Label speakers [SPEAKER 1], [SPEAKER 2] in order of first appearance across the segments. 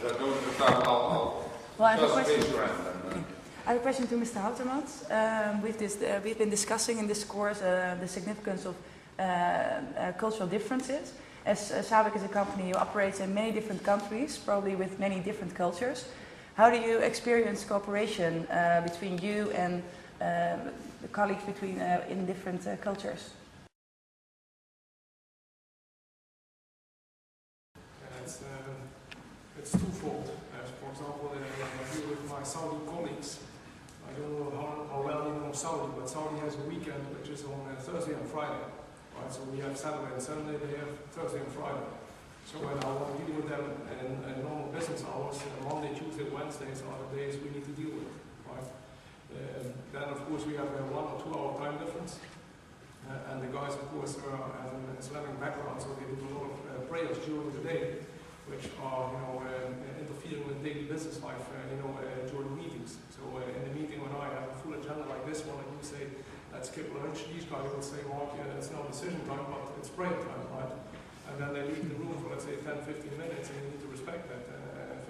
[SPEAKER 1] Well, I have a question. I have a question to Mr. Houtermans. We've been discussing in this course the significance of cultural differences. As Sabik is a company who operates in many different countries, probably with many different cultures. How do you experience cooperation between you and the colleagues in different cultures?
[SPEAKER 2] It's twofold. For example, when I deal with my Saudi colleagues, I don't know how well you know Saudi, but Saudi has a weekend which is on Thursday and Friday. Right? So we have Saturday and Sunday, they have Thursday and Friday. So when I want to deal with them in normal business hours, Monday, Tuesday, Wednesdays are the days we need to deal with. Right? Then of course we have a 1 or 2 hour time difference. And the guys of course have an Islamic background, so they do a lot of prayers during the day, which are interfering with daily business life during meetings. So in the meeting when I have a full agenda like this one, and you say, let's skip lunch, these guys will say, Mark, it's not decision time, but it's prayer time, right? And then they leave the room for, let's say, 10-15 minutes, and you need to respect that.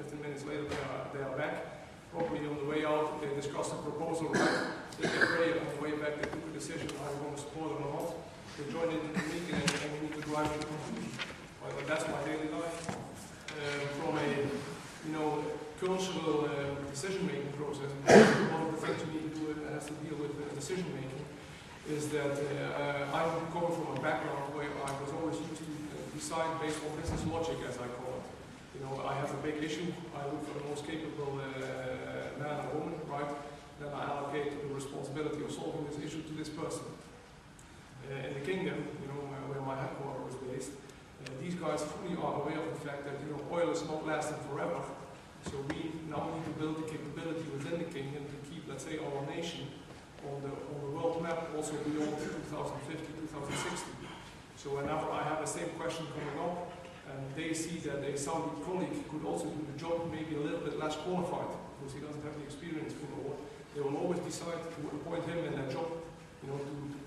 [SPEAKER 2] 15 minutes later, they are back. Probably on the way out, they discuss the proposal, right? They pray, on the way back, they took a decision, are you going to support it or not? They join in the meeting, and you need to drive to conclusion. Right? But that's my daily life. From a, cultural decision-making process, one of the things you need to do has to deal with decision-making is that I come from a background where I was always used to decide based on business logic, as I call it. I have a big issue, I look for the most capable man or woman, right? Then I allocate the responsibility of solving this issue to this person. In the kingdom, where my headquarters is based, these guys fully are aware of the fact that oil is not lasting forever. So we now need to build the capability within the kingdom to keep, let's say, our nation on the world map also beyond 2050, 2060. So whenever I have the same question coming up, and they see that a Saudi colleague could also do the job maybe a little bit less qualified, because he doesn't have the experience before, they will always decide to appoint him in that job, to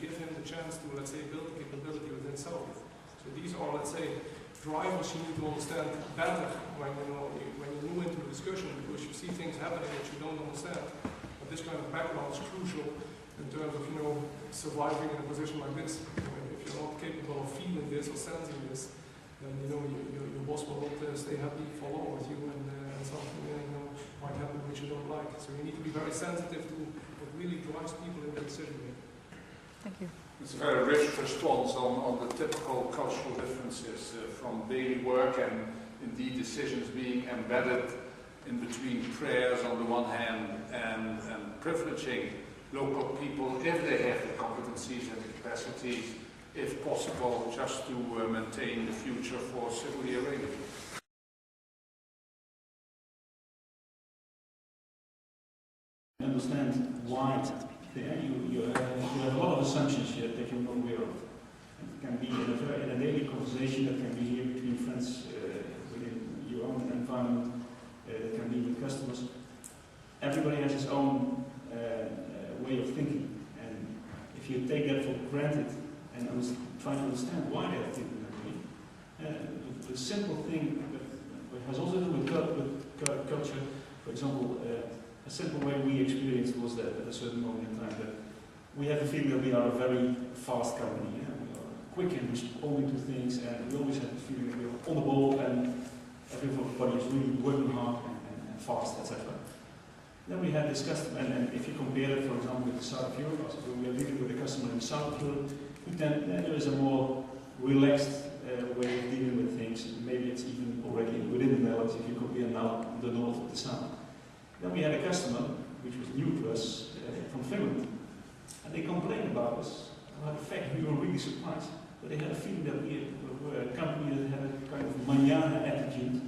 [SPEAKER 2] give him the chance to, let's say, build the capability within Saudi. So these are, let's say, drivers you need to understand better when you're new into the discussion, because you see things happening that you don't understand. But this kind of background is crucial in terms of surviving in a position like this. If you're not capable of feeling this or sensing this, then your boss will not stay happy for long with you, and something might happen which you don't like. So you need to be very sensitive to what really drives people in the decision making.
[SPEAKER 1] Thank you.
[SPEAKER 3] It's a very rich response on the typical cultural differences from daily work and indeed decisions being embedded in between prayers on the one hand and privileging local people if they have the competencies and the capacities, if possible, just to maintain the future for Saudi Arabia.
[SPEAKER 4] Understand why you have a lot of assumptions here that you're not aware of. It can be in a daily conversation, that can be here between friends, within your own environment, that can be with customers. Everybody has his own way of thinking, and if you take that for granted and try to understand why they're thinking that way, the simple thing that has also to do with culture, for example, a simple way we experienced was that at a certain moment in time that we have a feeling that we are a very fast company. We are quick in responding to things, and we always have the feeling that we are on the ball and everybody is really working hard and fast, etc. Then we had this customer, and if you compare it, for example, with the south of Europe, so we are dealing with a customer in the south of Europe, then there is a more relaxed way of dealing with things. Maybe it's even already within the Netherlands if you compare now the north of the south. Then we had a customer, which was new to us, from Finland, and they complained about us, about the fact we were really surprised, but they had a feeling that we were a company that had a kind of manana attitude.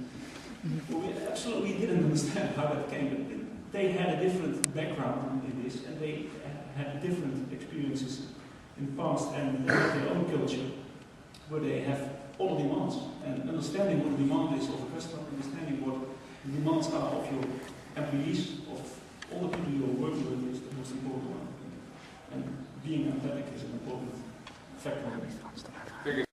[SPEAKER 4] But we absolutely didn't understand how that came. They had a different background in this, and they had different experiences in the past, and they have their own culture, where they have all demands, and understanding what the demand is of a customer, understanding what the demands are of your employees, of all the people you're working with, is the most important one. And being empathetic is an important factor.